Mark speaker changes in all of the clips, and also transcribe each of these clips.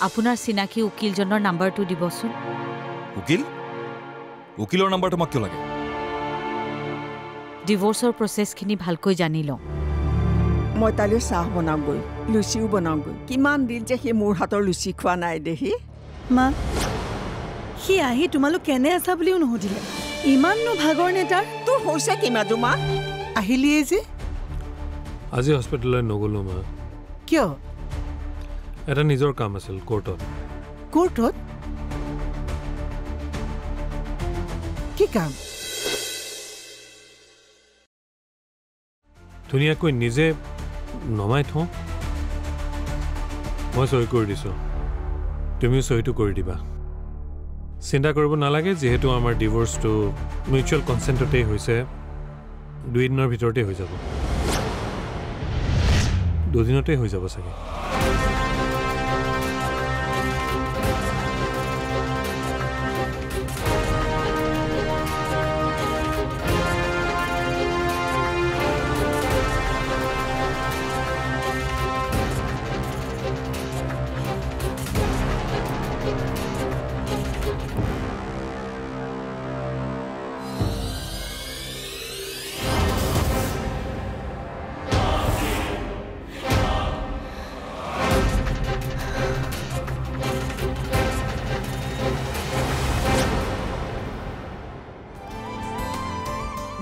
Speaker 1: আপোনাৰ চিনাকি উকিলজনৰ নাম্বাৰটো দিবচোন
Speaker 2: উকিলৰ নাম্বাৰটো মোক কিয় লাগে
Speaker 1: ডিভোৰ্সৰ প্ৰসেসখিনি ভালকৈ জানি লওঁ
Speaker 3: মই তালৈ চাহ বনাওঁগৈ লুচিও বনাওঁগৈ কিমান দিন যে সি মোৰ হাতৰ লুচি খোৱা নাই দেহি
Speaker 4: মা সি আহি তোমালোক কেনে আছা বুলিও নুসুধিলে ইমাননো ভাগৰ নে তাৰ
Speaker 3: তোৰ হৈছে কি মাজু মা
Speaker 5: আহিলিয়ে যে
Speaker 6: আজি হস্পিটেললৈ নগলো মা
Speaker 5: কিয়
Speaker 6: এটা নিজৰ কাম আছিল কোৰ্টত
Speaker 5: কি কাম
Speaker 6: ধুনীয়াকৈ নিজে নমাই থওঁ মই সহি কৰি দিছোঁ তুমিও সহিটো কৰি দিবা চিন্তা কৰিব নালাগে যিহেতু আমাৰ ডিভোৰ্সটো মিউচুৱেল কনচেণ্টতেই হৈছে 2 দিনৰ ভিতৰতে হৈ যাব 2 দিনতে হৈ যাব চাগে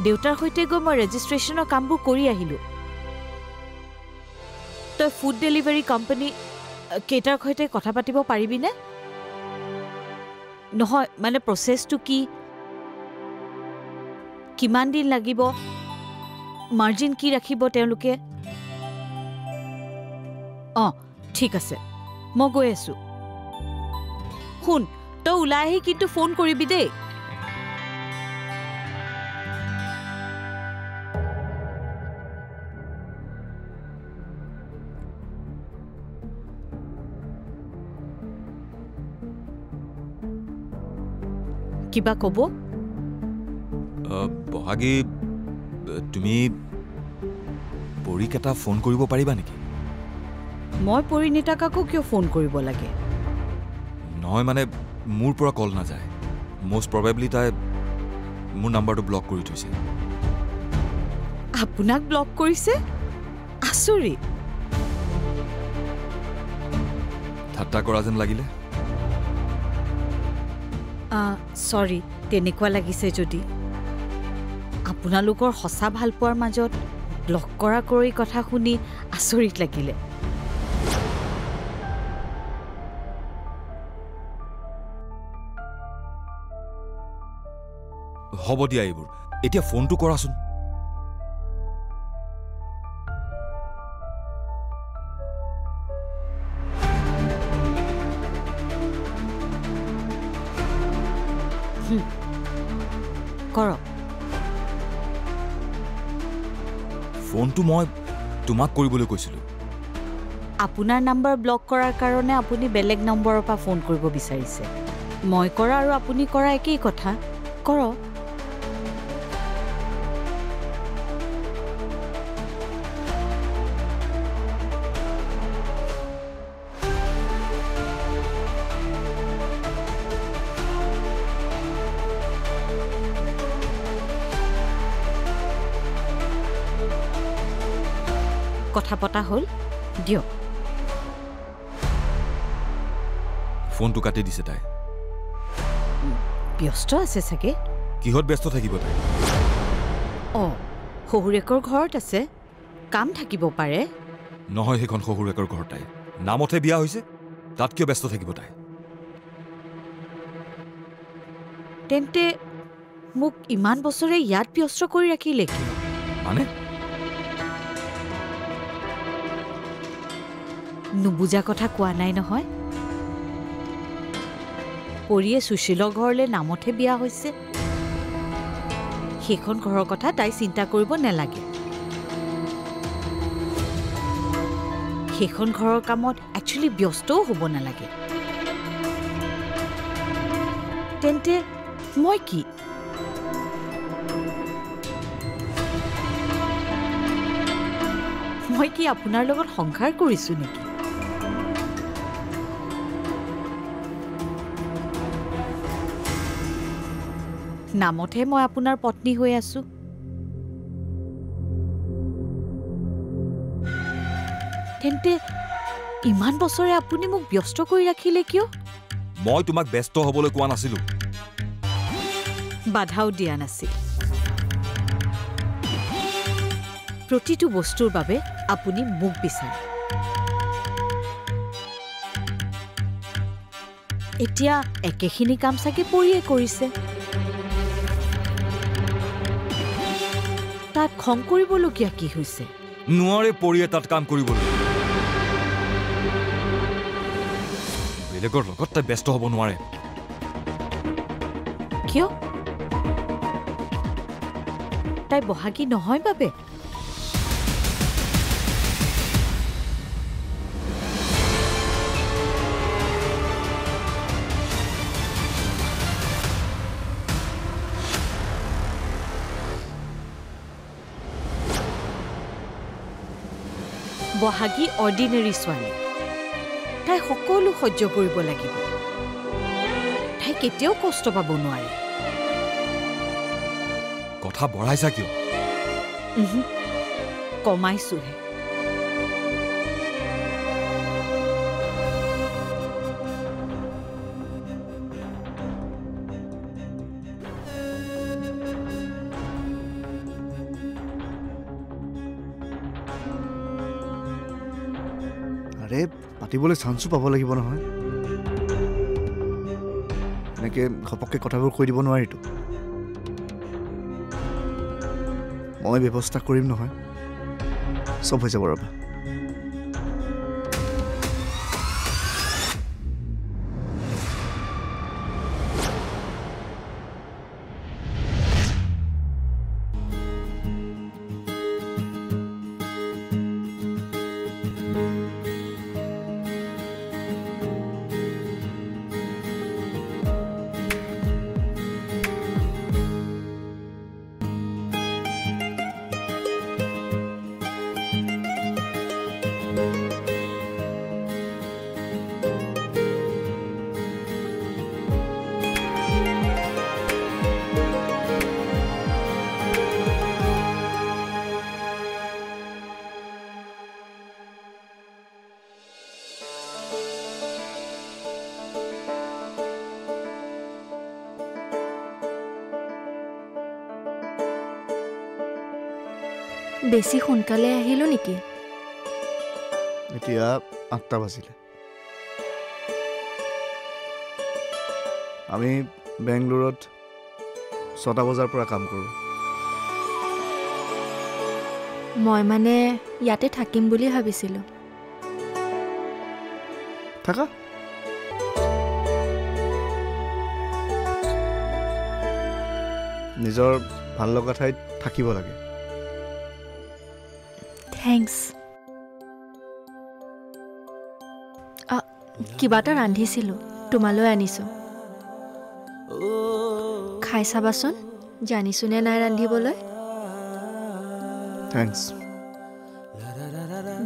Speaker 1: দেউতাৰ সৈতে গৈ মই ৰেজিষ্ট্ৰেশ্যনৰ কামবোৰ কৰি আহিলোঁ তই ফুড ডেলিভাৰী কোম্পানী কেইটাৰ সৈতে কথা পাতিব পাৰিবিনে নহয় মানে প্ৰচেছটো কি কিমান দিন লাগিব মাৰ্জিন কি ৰাখিব তেওঁলোকে ঠিক আছে মই গৈ আছোঁ শুন তই ওলাই আহি কিন্তু ফোন কৰিবি দেই কিবা ক'ব
Speaker 2: বহাগী তুমি পৰীক এটা ফোন কৰিব পাৰিবা নেকি
Speaker 1: মই পৰিণীতাকাকো কিয় ফোন কৰিব লাগে
Speaker 2: নহয় মানে মোৰ পৰা কল নাযায় মোষ্ট প্ৰবেবলি তাই মোৰ নাম্বাৰটো ব্লক কৰি থৈছে
Speaker 1: আপোনাক ব্লক কৰিছে আচৰিত
Speaker 2: ঠাট্টা কৰা যেন লাগিলে
Speaker 1: সৰি তেনেকুৱা লাগিছে যদি আপোনালোকৰ সঁচা ভাল পোৱাৰ মাজত ব্লক কৰা কৰি কথা শুনি আচৰিত লাগিলে
Speaker 2: হ'ব দিয়া এইবোৰ এতিয়া ফোনটো কৰাচোন
Speaker 1: কৰক
Speaker 2: ফোনটো মই তোমাক কৰিবলৈ কৈছিলোঁ
Speaker 1: আপোনাৰ নাম্বাৰ ব্লক কৰাৰ কাৰণে আপুনি বেলেগ নম্বৰৰ পৰা ফোন কৰিব বিচাৰিছে মই কৰা আৰু আপুনি কৰা একেই কথা কৰক কথা পতা হ'ল দিয়ক
Speaker 2: ফোনটো কাটি দিছে তাই
Speaker 1: ব্যস্ত আছে চাগে
Speaker 2: কিহত ব্যস্ত থাকিব তাই
Speaker 1: শহুৰেকৰ ঘৰত আছে কাম থাকিব পাৰে
Speaker 2: নহয় সেইখন শহুৰেকৰ ঘৰ তাই নামতে বিয়া হৈছে তাত কিয় ব্যস্ত থাকিব তাই
Speaker 1: তেন্তে মোক ইমান বছৰে ইয়াত ব্যস্ত কৰি ৰাখিলে কি
Speaker 2: মানে
Speaker 1: নুবুজা কথা কোৱা নাই নহয় পৰিয়ে সুশীলৰ ঘৰলৈ নামতহে বিয়া হৈছে সেইখন ঘৰৰ কথা তাই চিন্তা কৰিব নালাগে সেইখন ঘৰৰ কামত একচুৱেলি ব্যস্তও হ'ব নালাগে তেন্তে মই কি আপোনাৰ লগত সংসাৰ কৰিছো নেকি নামতহে মই আপোনাৰ পত্নী হৈ আছো তেন্তে ইমান বছৰে আপুনি মোক ব্যস্ত কৰি ৰাখিলে কিয়
Speaker 2: মই তোমাক ব্যস্ত হ'বলৈ কোৱা নাছিলো
Speaker 1: বাধাও দিয়া নাছিল প্ৰতিটো বস্তুৰ বাবে আপুনি মোক বিচাৰে এতিয়া একেখিনি কাম চাগে পৰিয়ে কৰিছে তাত খং কৰিবলগীয়া কি হৈছে
Speaker 2: নোৱাৰে পৰিয়ে তাত কাম কৰিবলৈ বেলেগৰ লগত তাই ব্যস্ত হ'ব নোৱাৰে
Speaker 1: কিয় তাই বহাগী নহয় বাবে বহাগী অৰ্ডিনেৰী ছোৱালী তাই সকলো সহ্য কৰিব লাগিব তাই কেতিয়াও কষ্ট পাব নোৱাৰে
Speaker 2: কথা বঢ়াইছা কিয়
Speaker 1: কমাইছোহে
Speaker 7: আৰে পাতিবলৈ চান্সো পাব লাগিব নহয় এনেকৈ ঘপককৈ কথাবোৰ কৈ দিব নোৱাৰিতো মই ব্যৱস্থা কৰিম নহয় চব হৈ যাব ৰবা
Speaker 8: বেছি সোনকালে আহিলো নেকি
Speaker 7: এতিয়া ৮টা বাজিলে আমি বেংগলোৰত ৬টা বজাৰ পৰা কাম কৰোঁ
Speaker 8: মই মানে ইয়াতে থাকিম বুলি ভাবিছিলোঁ
Speaker 7: থাকা নিজৰ ভাল লগা ঠাইত থাকিব লাগে
Speaker 8: থেংকছ কিবা এটা ৰান্ধিছিলোঁ তোমালৈ আনিছোঁ খাই চাবাচোন জানিছোঁ নে নাই ৰান্ধিবলৈ
Speaker 7: থেংকছ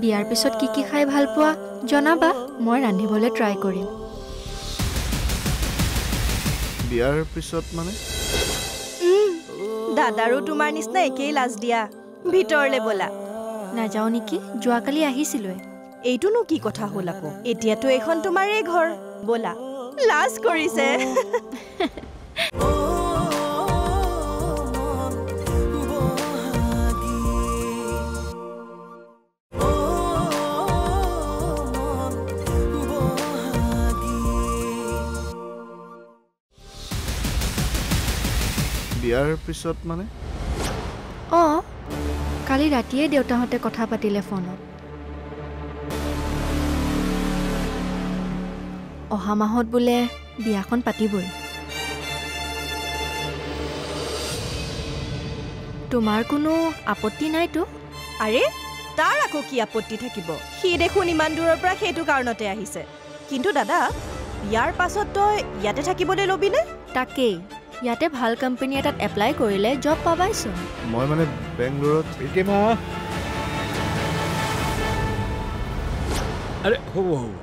Speaker 8: বিয়াৰ পিছত কি কি খাই ভাল পোৱা জনাবা মই ৰান্ধিবলৈ ট্ৰাই কৰিম
Speaker 7: বিয়াৰ পিছত মানে
Speaker 9: দাদাৰো তোমাৰ নিচিনা একেই লাজ দিয়া ভিতৰলৈ ব'লা
Speaker 8: নাযাওঁ নেকি যোৱাকালি আহিছিলোৱে
Speaker 9: এইটোনো কি কথা হ'ল আকৌ এতিয়াতো এইখন তোমাৰেই ঘৰ ব'লা লাজ কৰিছে
Speaker 7: বিয়াৰ পিছত মানে
Speaker 8: অঁ কালি ৰাতিয়ে দেউতাহঁতে কথা পাতিলে ফোনত অহা মাহত বোলে বিয়াখন পাতিবই তোমাৰ কোনো আপত্তি নাইতো
Speaker 9: আৰে তাৰ আকৌ কি আপত্তি থাকিব সি দেখোন ইমান দূৰৰ পৰা সেইটো কাৰণতে আহিছে কিন্তু দাদা ইয়াৰ পাছত তই ইয়াতে থাকিবলৈ ল'বিনে
Speaker 8: তাকেই ইয়াতে ভাল কোম্পানী এটাত এপ্লাই কৰিলে জব পাবাইচোন
Speaker 7: মই মানে বেংগলোৰত
Speaker 6: আৰে হ'ব হ'ব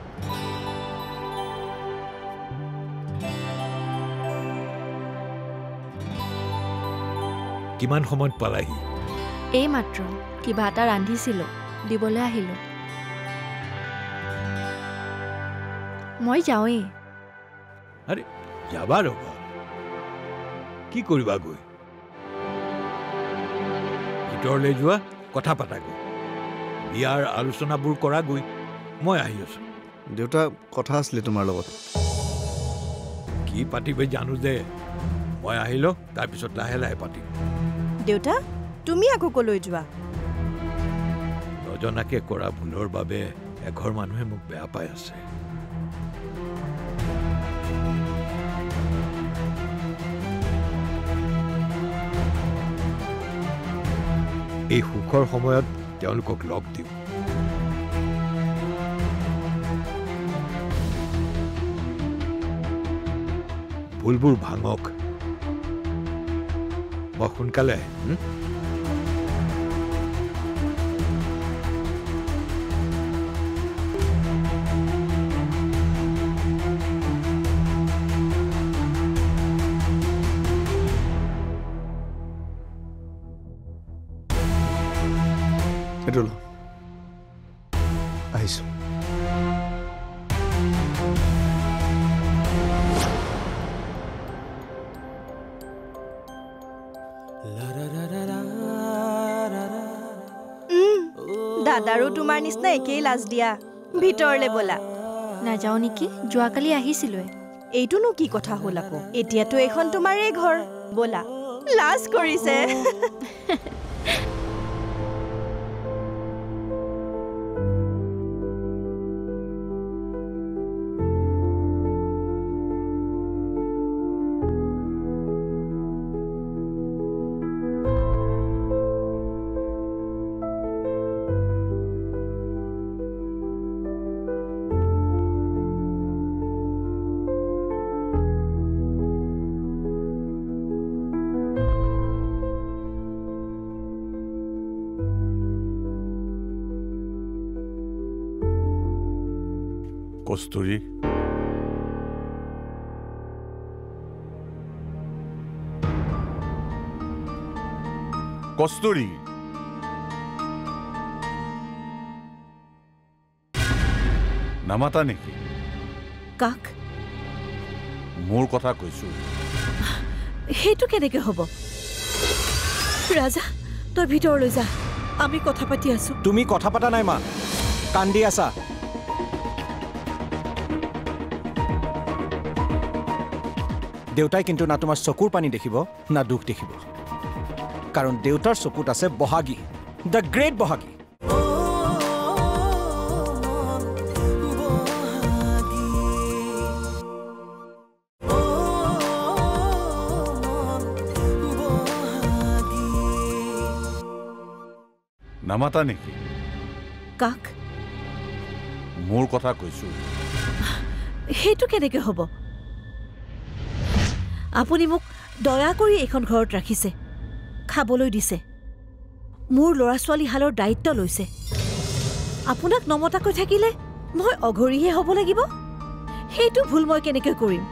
Speaker 10: কিমান সময়ত পালাহি
Speaker 8: এই মাত্ৰ কিবা এটা ৰান্ধিছিলোঁ দিবলৈ আহিলোঁ মই যাওঁৱেই
Speaker 10: আৰে যাবা ৰ'বা কি কৰিবা গৈ ভিতৰলৈ যোৱা কথা পাতাগৈ বিয়াৰ আলোচনাবোৰ কৰাগৈ মই আহি আছোঁ
Speaker 7: দেউতা কথা আছিলে তোমাৰ লগত
Speaker 10: কি পাতিবে জানো যে মই আহিলোঁ তাৰপিছত লাহে লাহে পাতিম
Speaker 9: দেউতা তুমি আকৌ কলৈ যোৱা
Speaker 10: নজনাকে কৰা ভুলৰ বাবে এঘৰ মানুহে মোক বেয়া পাই আছে এই সুখৰ সময়ত তেওঁলোকক লগ দিওঁ ভুলবোৰ ভাঙক মই সোনকালে
Speaker 7: এইটো ল আহিছোঁ
Speaker 9: দাদাৰো তোমাৰ নিচিনা একেই লাজ দিয়া ভিতৰলে বলা
Speaker 8: নাযাওঁ নেকি যোৱাকালি আহিছিলোৱে
Speaker 9: এইটোনো কি কথা হ'ল আকৌ এতিয়াতো এইখন তোমাৰেই ঘৰ বলা লাজ কৰিছে
Speaker 10: কস্তুৰী
Speaker 11: কস্তুৰী নামাতা নেকি
Speaker 4: কাক
Speaker 11: মোৰ কথা কৈছো
Speaker 4: সেইটো কেনেকে হ'ব ৰাজা তই ভিতৰলৈ যা আমি কথা পাতি আছো
Speaker 12: তুমি কথা পাতা নাই মা কান্দি আছা দেউতাই কিন্তু না তোমাৰ চকুৰ পানী দেখিব না দুখ দেখিব কাৰণ দেউতাৰ চকুত আছে বহাগী দ্য গ্ৰেট বহাগী
Speaker 11: নামাতা নেকি
Speaker 4: কাক
Speaker 11: মোৰ কথা কৈছো
Speaker 4: সেইটো কেনেকে হ'ব আপুনি মোক দয়া কৰি এইখন ঘৰত ৰাখিছে খাবলৈ দিছে মোৰ ল'ৰা ছোৱালী হালৰ দায়িত্ব লৈছে আপোনাক নমতাকৈ থাকিলে মই অঘৰীহে হ'ব লাগিব সেইটো ভুল মই কেনেকৈ কৰিম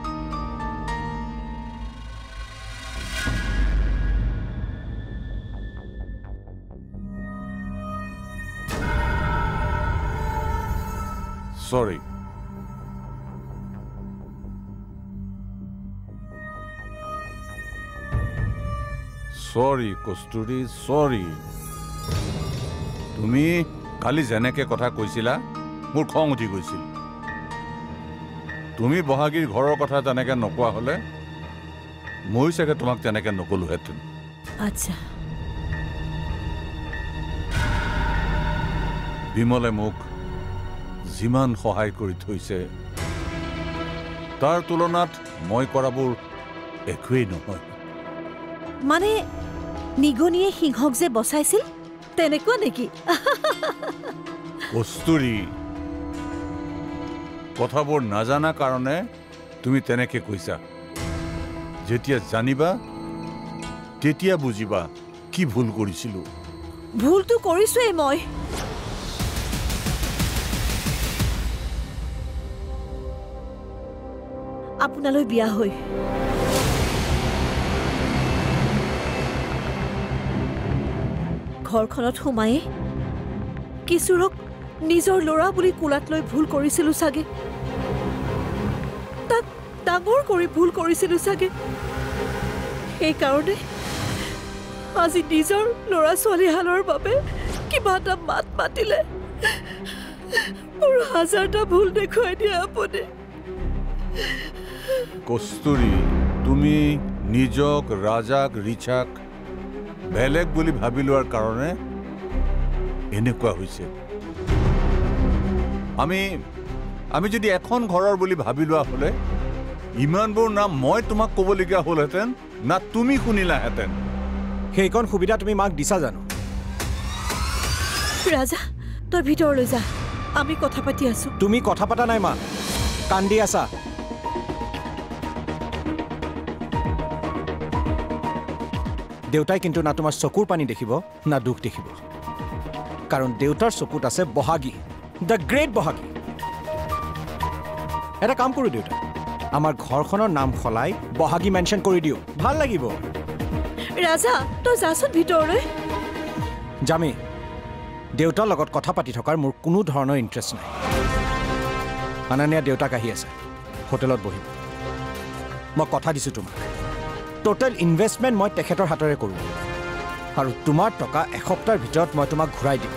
Speaker 11: Sorry. Sorry, কস্তুৰী, sorry. তুমি কালি যেনেকে কথা কৈছিলা মোৰ খং উঠি গৈছিল তুমি বহাগীৰ ঘৰৰ কথা যেনেকে নকোৱা হলে মই চাগে তোমাক তেনেকে নকলোহেঁতেন
Speaker 4: আচ্ছা
Speaker 11: বিমলে মোক যিমান সহায় কৰি থৈছে তাৰ তুলনাত মই কৰাবোৰ একোৱেই নহয়
Speaker 4: মানে নিগনিয়ে সিংহক যে বচাইছিল তেনেকুৱা নেকি
Speaker 11: কস্তুৰী কথাবোৰ নাজানা কাৰণে তুমি তেনেকে কৈছা যেতিয়া জানিবা তেতিয়া বুজিবা কি ভুল কৰিছিলো
Speaker 4: ভুলটো কৰিছোৱেই মই আপোনালৈ বিয়া হৈ ঘৰখনত সোমায়ে কিশোৰক নিজৰ ল'ৰা বুলি কোলাত লৈ ভুল কৰিছিলোঁ চাগে তাক ডাঙৰ কৰি ভুল কৰিছিলোঁ চাগে সেইকাৰণে আজি নিজৰ ল'ৰা ছোৱালীহালৰ বাবে কিবা এটা মাত মাতিলে মোৰ হাজাৰটা ভুল দেখুৱাই দিয়ে আপুনি
Speaker 11: কস্তুৰী তুমি নিজক ৰাজাক ৰিচাক বেলেগ বুলি ভাবি লোৱাৰ কাৰণে এনেকুৱা হৈছে আমি যদি এখন ঘৰৰ বুলি ভাবি লোৱা হ'লে ইমানবোৰ নাম মই তোমাক ক'বলগীয়া হ'লহেঁতেন না তুমি শুনিলাহেঁতেন
Speaker 12: সেইকণ সুবিধা তুমি মাক দিছা জানো
Speaker 4: ৰাজা তই ভিতৰলৈ যা আমি কথা পাতি আছো
Speaker 12: তুমি কথা পতা নাই মা কান্দি আছা দেউতাই কিন্তু না তোমাৰ চকুৰ পানী দেখিব না দুখ দেখিব কাৰণ দেউতাৰ চকুত আছে বহাগী দ্য গ্ৰেট বহাগী এটা কাম কৰোঁ দেউতা আমাৰ ঘৰখনৰ নাম সলাই বহাগী মেনশ্যন কৰি দিওঁ ভাল লাগিব
Speaker 4: ৰাজা তই যাচোন ভিতৰলৈ
Speaker 12: যামেই দেউতাৰ লগত কথা পাতি থকাৰ মোৰ কোনো ধৰণৰ ইণ্টাৰেষ্ট নাই আনানিয়া দেউতাক আহি আছে হোটেলত বহিব মই কথা দিছোঁ তোমাক টোটেল ইনভেষ্টমেণ্ট মই তেখেতৰ হাতৰে কৰোঁ আৰু তোমাৰ টকা এসপ্তাহৰ ভিতৰত মই তোমাক ঘূৰাই দিম